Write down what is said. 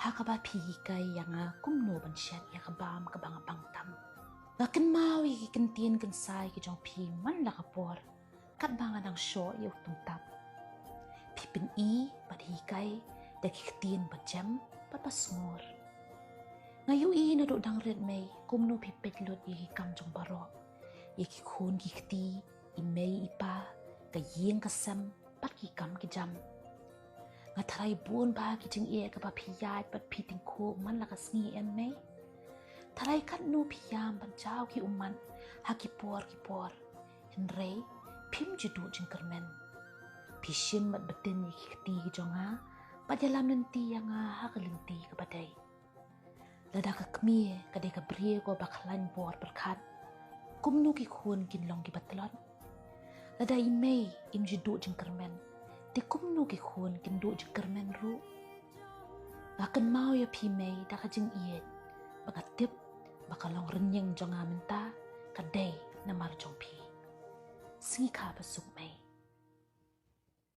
hakaba pihikai yang kumno bansyat ya kabam kabang abangtam. Ngakan mawi kan tien kan sai ki jong pi man la kapor. Kat bangan ang syo ya utung tap. Pipin i padhikai da kiktin bajam papasmur. Ngayu i na do dang red may kumno pipit lut i kam jong barok. I kikun kikti i may ipa kayeng kasam pat kikam kijam. Ngataray buon ba kijing iya ka papiyat pat piting ko man lakas ngi emmay. Taray kat no piyam pat jaw ki uman hakipor kipor. Henry pim judu jeng kermen. Pishim mat batin ikikti kijong ha padyalam nanti yang hakalinti kapaday. Lada ka kmi kadai ka brie ko baklan bor berkat. Kumno ki kun kinlong ki batlon. Lada imay im judu jeng kermen. Di kumno ki khun kin du je kermen ru akan mau ya pi mei da ka jing iet baka tip baka long renyeng jonga menta kadai na mar jong pi singi ka basuk mei